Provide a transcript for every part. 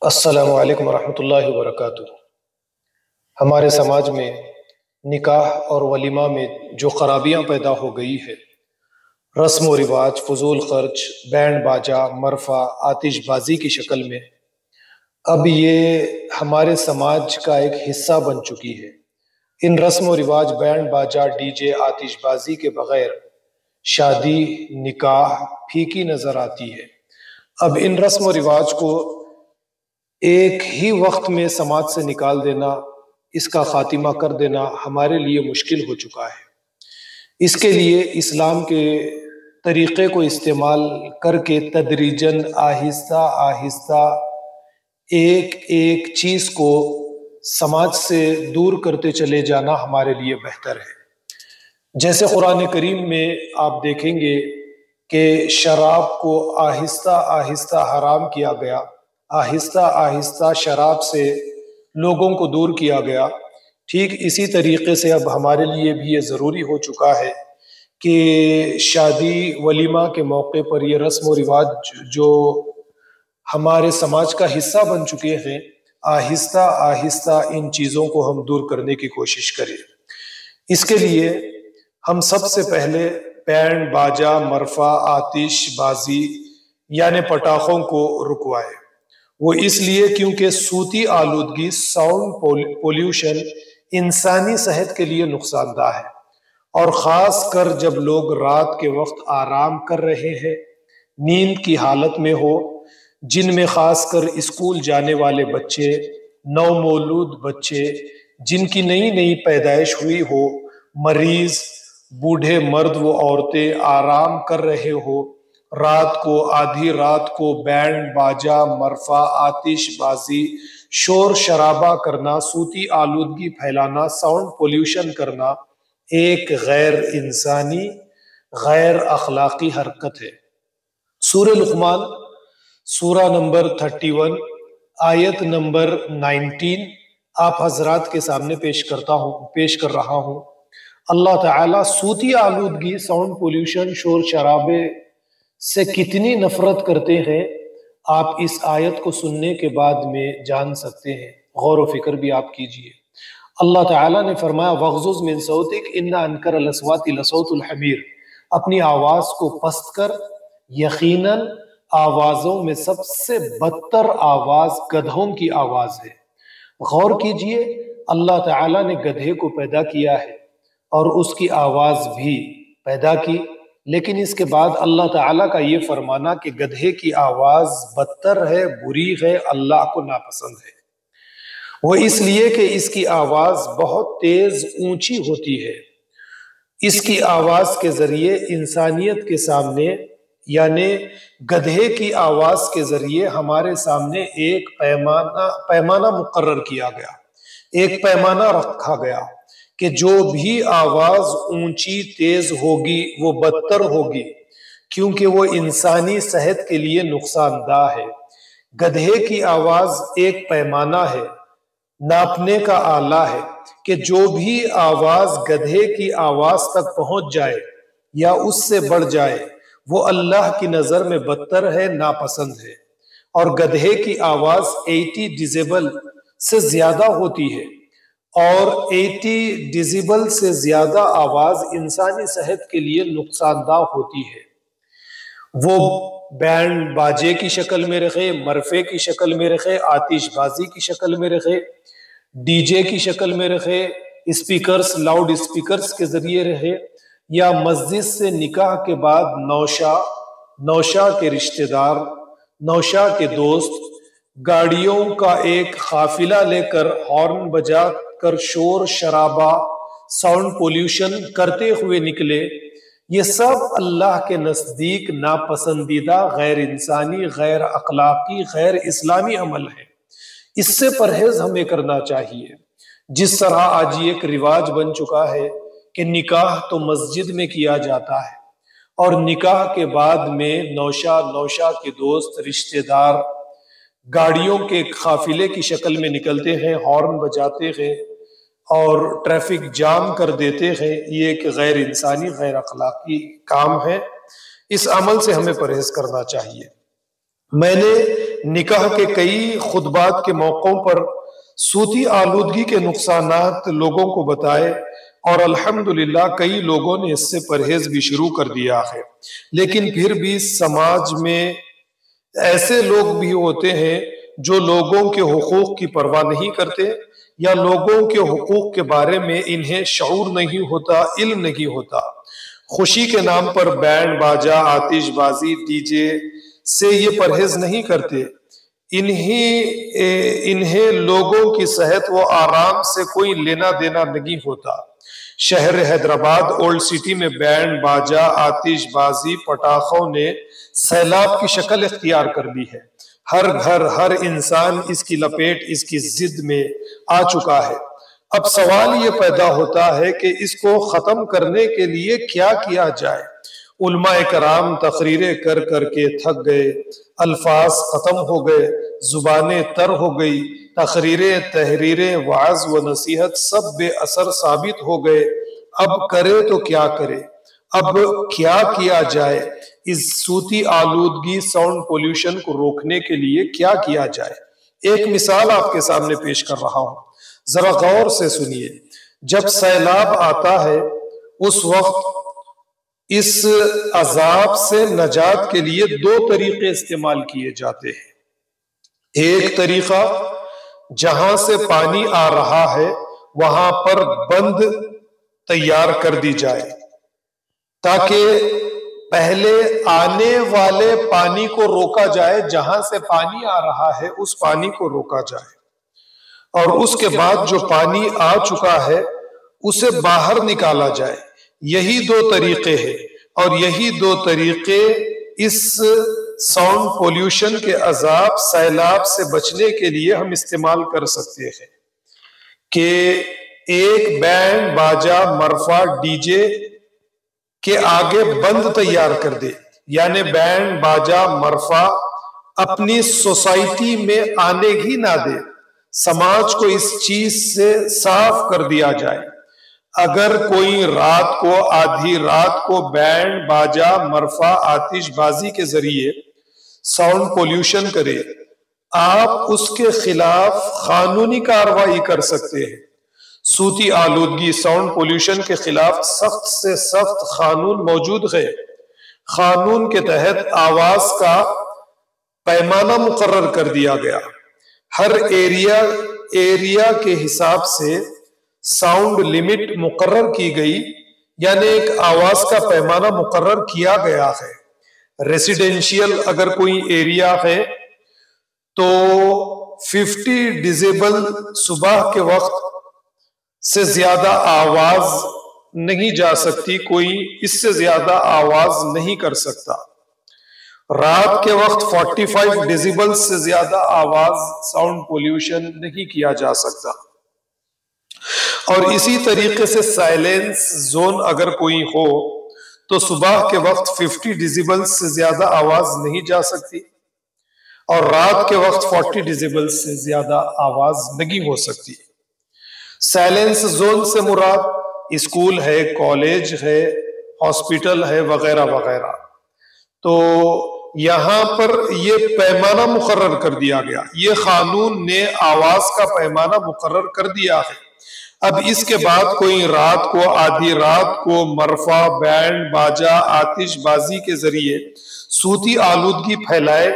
السلام علیکم ورحمۃ اللہ وبرکاتہ۔ ہمارے سماج میں نکاح اور ولیمہ میں جو خرابیاں پیدا ہو گئی ہے، رسم و رواج، فضول خرچ، بینڈ باجا، مرفع، آتش بازی کی شکل میں اب یہ ہمارے سماج کا ایک حصہ بن چکی ہے۔ ان رسم و رواج، بینڈ باجا، ڈی جے، آتش بازی کے بغیر شادی، نکاح پھیکی نظر آتی ہے۔ اب ان رسم و رواج کو ایک ہی وقت میں سماج سے نکال دینا، اس کا خاتمہ کر دینا ہمارے لیے مشکل ہو چکا ہے۔ اس کے لیے اسلام کے طریقے کو استعمال کر کے تدریجاً، آہستہ آہستہ ایک ایک چیز کو سماج سے دور کرتے چلے جانا ہمارے لیے بہتر ہے۔ جیسے قرآن کریم میں آپ دیکھیں گے کہ شراب کو آہستہ آہستہ حرام کیا گیا، آہستہ آہستہ شراب سے لوگوں کو دور کیا گیا۔ ٹھیک اسی طریقے سے اب ہمارے لیے بھی یہ ضروری ہو چکا ہے کہ شادی ولیمہ کے موقع پر یہ رسم و رواج جو ہمارے سماج کا حصہ بن چکے ہیں، آہستہ آہستہ ان چیزوں کو ہم دور کرنے کی کوشش کریں۔ اس کے لیے ہم سب سے پہلے بینڈ باجا، مرفع، آتش بازی یعنی پٹاخوں کو رکوائے۔ وہ اس لیے کیونکہ صوتی آلودگی، ساؤنڈ پولیوشن انسانی صحت کے لیے نقصان دہ ہے، اور خاص کر جب لوگ رات کے وقت آرام کر رہے ہیں، نیند کی حالت میں ہو، جن میں خاص کر اسکول جانے والے بچے، نومولود بچے، جن کی نئی نئی پیدائش ہوئی ہو، مریض، بوڑھے مرد و عورتیں آرام کر رہے ہو، رات کو، آدھی رات کو بینڈ باجا، مرفع، آتش بازی، شور شرابہ کرنا، صوتی آلودگی پھیلانا، ساؤنڈ پولیوشن کرنا ایک غیر انسانی، غیر اخلاقی حرکت ہے۔ سورہ لقمان، سورہ نمبر 31، آیت نمبر 19 آپ حضرات کے سامنے پیش کر رہا ہوں۔ اللہ تعالیٰ صوتی آلودگی، ساؤنڈ پولیوشن، شور شرابے سے کتنی نفرت کرتے ہیں، آپ اس آیت کو سننے کے بعد میں جان سکتے ہیں۔ غور و فکر بھی آپ کیجئے۔ اللہ تعالیٰ نے فرمایا وَغْضُضْ مِن صَوْتِكَ إِنَّ أَنْكَرَ الْأَصْوَاتِ لَصَوْتُ الْحَمِيرِ، اپنی آواز کو پست کر، یقیناً آوازوں میں سب سے بدتر آواز گدھوں کی آواز ہے۔ غور کیجئے، اللہ تعالیٰ نے گدھے کو پیدا کیا ہے اور اس کی آواز بھی پیدا کی، لیکن اس کے بعد اللہ تعالیٰ کا یہ فرمانا کہ گدھے کی آواز بدتر ہے، بری ہے، اللہ کو ناپسند ہے۔ وہ اس لیے کہ اس کی آواز بہت تیز، اونچی ہوتی ہے۔ اس کی آواز کے ذریعے انسانیت کے سامنے، یعنی گدھے کی آواز کے ذریعے ہمارے سامنے ایک پیمانہ مقرر کیا گیا، ایک پیمانہ رکھا گیا کہ جو بھی آواز اونچی تیز ہوگی وہ بدتر ہوگی، کیونکہ وہ انسانی صحت کے لیے نقصان دہ ہے۔ گدھے کی آواز ایک پیمانہ ہے، ناپنے کا آلہ ہے کہ جو بھی آواز گدھے کی آواز تک پہنچ جائے یا اس سے بڑھ جائے، وہ اللہ کی نظر میں بدتر ہے، ناپسند ہے۔ اور گدھے کی آواز 80 ڈیسیبل سے زیادہ ہوتی ہے، اور 80 ڈیسیبل سے زیادہ آواز انسانی صحت کے لیے نقصان دہ ہوتی ہے۔ وہ بینڈ باجے کی شکل میں رہے، مرفے کی شکل میں رہے، آتش بازی کی شکل میں رہے، ڈی جے کی شکل میں رہے، اسپیکرز، لاؤڈ اسپیکرز کے ذریعے رہے، یا مسجد سے نکاح کے بعد نوشا کے رشتہ دار، نوشا کے دوست گاڑیوں کا ایک قافلہ لے کر ہارن بجا کر شور شرابہ، ساؤنڈ پولیوشن کرتے ہوئے نکلے، یہ سب اللہ کے نزدیک ناپسندیدہ، غیر انسانی، غیر اخلاقی، غیر اسلامی عمل ہے۔ اس سے پرہیز ہمیں کرنا چاہیے۔ جس طرح آج یہ ایک رواج بن چکا ہے کہ نکاح تو مسجد میں کیا جاتا ہے، اور نکاح کے بعد میں نوشا کے دوست، رشتہ دار گاڑیوں کے قافلے کی شکل میں نکلتے ہیں، ہارن بجاتے ہیں اور ٹریفک جام کر دیتے ہیں۔ یہ ایک غیر انسانی، غیر اخلاقی کام ہے۔ اس عمل سے ہمیں پرہیز کرنا چاہیے۔ میں نے نکاح کے کئی خطبات کے موقعوں پر صوتی آلودگی کے نقصانات لوگوں کو بتائے، اور الحمدللہ کئی لوگوں نے اس سے پرہیز بھی شروع کر دیا ہے۔ لیکن پھر بھی سماج میں ایسے لوگ بھی ہوتے ہیں جو لوگوں کے حقوق کی پرواہ نہیں کرتے، یا لوگوں کے حقوق کے بارے میں انہیں شعور نہیں ہوتا، علم نہیں ہوتا۔ خوشی کے نام پر بینڈ باجا، آتش بازی، ڈی جے سے یہ پرہیز نہیں کرتے۔ انہیں لوگوں کی صحت و آرام سے کوئی لینا دینا نہیں ہوتا۔ شہر حیدرآباد اولڈ سٹی میں بینڈ باجا، آتش بازی، پٹاخوں نے سیلاب کی شکل اختیار کر لی ہے۔ ہر گھر، ہر انسان اس کی لپیٹ، اس کی زد میں آ چکا ہے۔ اب سوال یہ پیدا ہوتا ہے کہ اس کو ختم کرنے کے لیے کیا کیا جائے؟ علماء کرام تقریریں کر کر کے تھک گئے، الفاظ ختم ہو گئے، زبانیں تر ہو گئی، تقریریں، تحریریں، وعظ و نصیحت سب بے اثر ثابت ہو گئے۔ اب کرے تو کیا کرے؟ اب کیا کیا جائے؟ اس صوتی آلودگی، ساؤنڈ پولیوشن کو روکنے کے لیے کیا کیا جائے؟ ایک مثال آپ کے سامنے پیش کر رہا ہوں، ذرا غور سے سنیے۔ جب سیلاب آتا ہے اس وقت اس عذاب سے نجات کے لیے دو طریقے استعمال کیے جاتے ہیں۔ ایک طریقہ، جہاں سے پانی آ رہا ہے وہاں پر بند تیار کر دی جائے تاکہ پہلے آنے والے پانی کو روکا جائے، جہاں سے پانی آ رہا ہے اس پانی کو روکا جائے، اور اس کے بعد جو پانی آ چکا ہے اسے باہر نکالا جائے۔ یہی دو طریقے ہیں، اور یہی دو طریقے اس ساؤنڈ پولیوشن کے عذاب، سیلاب سے بچنے کے لیے ہم استعمال کر سکتے ہیں کہ ایک بینڈ باجا، مرفا، ڈی جے کے آگے بند تیار کر دے، یعنی بینڈ باجا، مرفا اپنی سوسائٹی میں آنے ہی نہ دے۔ سماج کو اس چیز سے صاف کر دیا جائے۔ اگر کوئی رات کو، آدھی رات کو بینڈ باجا، مرفا، آتش بازی کے ذریعے ساؤنڈ پولیوشن کرے، آپ اس کے خلاف قانونی کارروائی کر سکتے ہیں۔ صوتی آلودگی، ساؤنڈ پولیوشن کے خلاف سخت سے سخت قانون موجود ہے۔ قانون کے تحت آواز کا پیمانہ مقرر کر دیا گیا۔ ہر ایریا کے حساب سے ساؤنڈ لمٹ مقرر کی گئی، یعنی ایک آواز کا پیمانہ مقرر کیا گیا ہے۔ ریسیڈینشیل اگر کوئی ایریا ہے تو 50 ڈیسیبل صبح کے وقت سے زیادہ آواز نہیں جا سکتی، کوئی اس سے زیادہ آواز نہیں کر سکتا۔ رات کے وقت 45 ڈیسیبل سے زیادہ آواز، ساؤنڈ پولیوشن نہیں کیا جا سکتا۔ اور اسی طریقے سے سائلنس زون اگر کوئی ہو تو صبح کے وقت 50 ڈیسیبل سے زیادہ آواز نہیں جا سکتی، اور رات کے وقت 40 ڈیسیبل سے زیادہ آواز نہیں ہو سکتی۔ سائلنس زون سے مراد اسکول ہے، کالج ہے، ہاسپٹل ہے، وغیرہ وغیرہ۔ تو یہاں پر یہ پیمانہ مقرر کر دیا گیا، یہ قانون نے آواز کا پیمانہ مقرر کر دیا ہے۔ اب اس کے بعد کوئی رات کو، آدھی رات کو مرفا، بینڈ باجا، آتش بازی کے ذریعے صوتی آلودگی پھیلائے،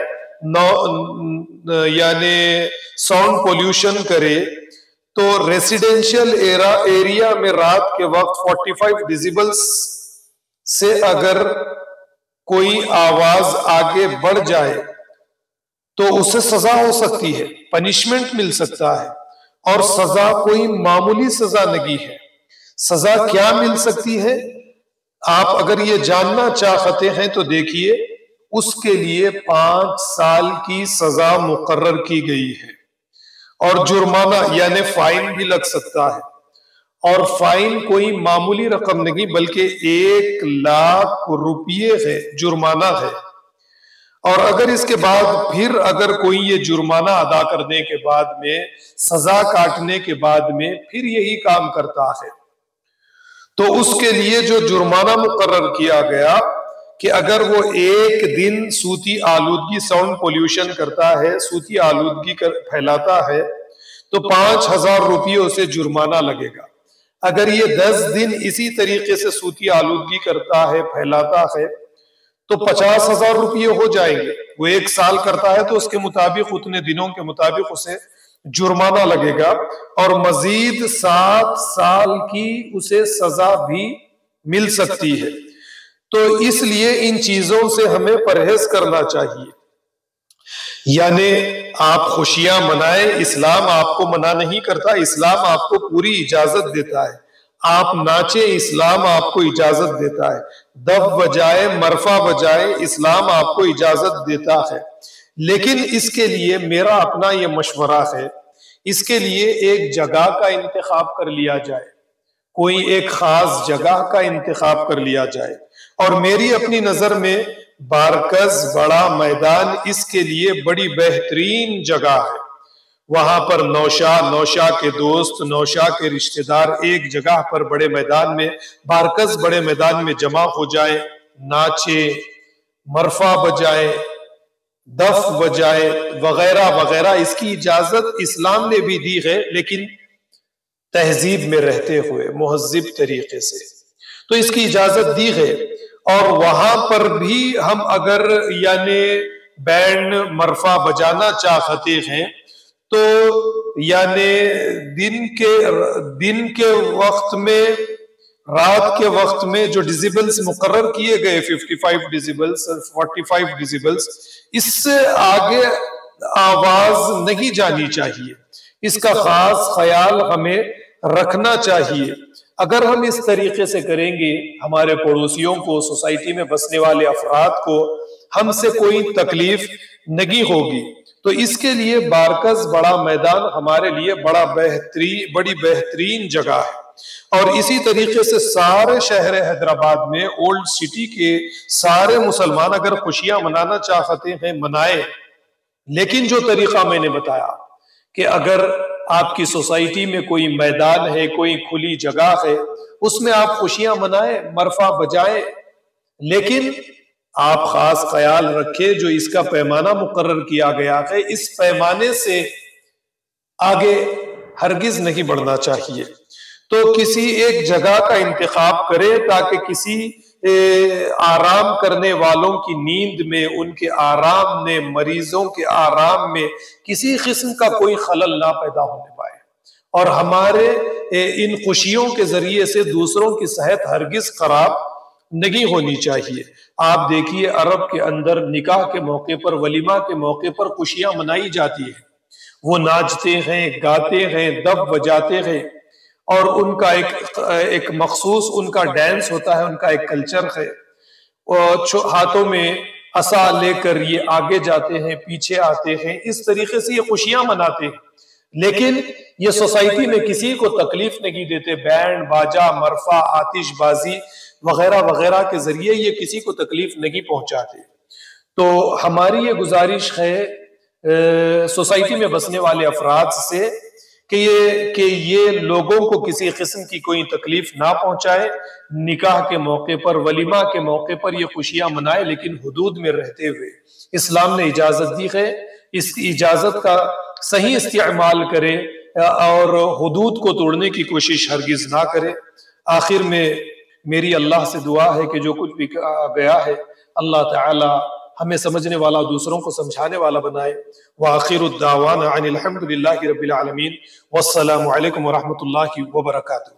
یعنی ساؤنڈ پولیوشن کرے، تو ریسیڈینشیل ایریا میں رات کے وقت 45 ڈیسیبل سے اگر کوئی آواز آگے بڑھ جائے تو اسے سزا ہو سکتی ہے، پنشمنٹ مل سکتا ہے، اور سزا کوئی معمولی سزا نہیں ہے۔ سزا کیا مل سکتی ہے؟ آپ اگر یہ جاننا چاہتے ہیں تو دیکھیے، اس کے لیے 5 سال کی سزا مقرر کی گئی ہے، اور جرمانہ یعنی فائن بھی لگ سکتا ہے، اور فائن کوئی معمولی رقم نہیں بلکہ 1 لاکھ روپیے ہے، جرمانہ ہے۔ اور اگر اس کے بعد پھر اگر کوئی یہ جرمانہ ادا کرنے کے بعد میں، سزا کاٹنے کے بعد میں پھر یہی کام کرتا ہے، تو اس کے لیے جو جرمانہ مقرر کیا گیا کہ اگر وہ ایک دن صوتی آلودگی ساؤنڈ پولیوشن کرتا ہے، صوتی آلودگی پھیلاتا ہے، تو 5,000 روپیے اسے جرمانہ لگے گا۔ اگر یہ 10 دن اسی طریقے سے صوتی آلودگی کرتا ہے، پھیلاتا ہے، تو 50,000 روپیے ہو جائیں گے۔ وہ 1 سال کرتا ہے تو اس کے مطابق اتنے دنوں کے مطابق اسے جرمانہ لگے گا، اور مزید 7 سال کی اسے سزا بھی مل سکتی ہے۔ تو اس لیے ان چیزوں سے ہمیں پرہیز کرنا چاہیے۔ یعنی آپ خوشیاں منائیں، اسلام آپ کو منع نہیں کرتا، اسلام آپ کو پوری اجازت دیتا ہے۔ آپ ناچیں، اسلام آپ کو اجازت دیتا ہے۔ دف بجائے، مرفا بجائے، اسلام آپ کو اجازت دیتا ہے۔ لیکن اس کے لیے میرا اپنا یہ مشورہ ہے، اس کے لیے ایک جگہ کا انتخاب کر لیا جائے، کوئی ایک خاص جگہ کا انتخاب کر لیا جائے۔ اور میری اپنی نظر میں بارکز بڑا میدان اس کے لیے بڑی بہترین جگہ ہے۔ وہاں پر نوشا کے دوست، نوشا کے رشتہ دار ایک جگہ پر بڑے میدان میں، بارکز بڑے میدان میں جمع ہو جائیں، ناچے، مرفا بجائے، دف بجائے وغیرہ وغیرہ۔ اس کی اجازت اسلام نے بھی دی ہے، لیکن تہذیب میں رہتے ہوئے، مہذب طریقے سے، تو اس کی اجازت دی ہے۔ اور وہاں پر بھی ہم اگر یعنی بینڈ مرفا بجانا چاہتے ہیں تو یعنی دن کے وقت میں، رات کے وقت میں جو ڈیزیبلز مقرر کیے گئے 55 ڈیزیبلز، 45 ڈیزیبلز، اس سے آگے آواز نہیں جانی چاہیے۔ اس کا خاص خیال ہمیں رکھنا چاہیے۔ اگر ہم اس طریقے سے کریں گے، ہمارے پڑوسیوں کو، سوسائٹی میں بسنے والے افراد کو ہم سے کوئی تکلیف نہیں ہوگی۔ تو اس کے لیے بارکز بڑا میدان ہمارے لیے بڑی بہترین جگہ ہے۔ اور اسی طریقے سے سارے شہر حیدرآباد میں، اولڈ سٹی کے سارے مسلمان اگر خوشیاں منانا چاہتے ہیں، منائیں۔ لیکن جو طریقہ میں نے بتایا کہ اگر آپ کی سوسائٹی میں کوئی میدان ہے، کوئی کھلی جگہ ہے، اس میں آپ خوشیاں منائیں، مرفا بجائیں، لیکن آپ خاص خیال رکھیں جو اس کا پیمانہ مقرر کیا گیا ہے، اس پیمانے سے آگے ہرگز نہیں بڑھنا چاہیے۔ تو کسی ایک جگہ کا انتخاب کرے تاکہ کسی آرام کرنے والوں کی نیند میں، ان کے آرام میں، مریضوں کے آرام میں کسی قسم کا کوئی خلل نہ پیدا ہونے پائے، اور ہمارے ان خوشیوں کے ذریعے سے دوسروں کی صحت ہرگز خراب نہیں ہونی چاہیے۔ آپ دیکھیے عرب کے اندر نکاح کے موقع پر، ولیمہ کے موقع پر خوشیاں منائی جاتی ہیں، وہ ناچتے ہیں، گاتے ہیں، دف بجاتے ہیں، اور ان کا ایک مخصوص ان کا ڈانس ہوتا ہے، ان کا ایک کلچر ہے۔ اور ہاتھوں میں عصا لے کر یہ آگے جاتے ہیں، پیچھے آتے ہیں، اس طریقے سے یہ خوشیاں مناتے ہیں۔ لیکن یہ سوسائٹی میں کسی کو تکلیف نہیں دیتے، بینڈ باجا، مرفا، آتش بازی وغیرہ وغیرہ کے ذریعے یہ کسی کو تکلیف نہیں پہنچاتے۔ تو ہماری یہ گزارش ہے سوسائٹی میں بسنے والے افراد سے کہ یہ لوگوں کو کسی قسم کی کوئی تکلیف نہ پہنچائے، نکاح کے موقع پر، ولیمہ کے موقع پر یہ خوشیاں منائے، لیکن حدود میں رہتے ہوئے۔ اسلام نے اجازت دی ہے، اس اجازت کا صحیح استعمال کرے اور حدود کو توڑنے کی کوشش ہرگز نہ کرے۔ آخر میں میری اللہ سے دعا ہے کہ جو کچھ بھی گیا ہے اللہ تعالی ہمیں سمجھنے والا، دوسروں کو سمجھانے والا بنائے۔ وآخر الدعوانا عن الحمد للہ رب العالمین، والسلام علیکم ورحمۃ اللہ وبرکاتہ۔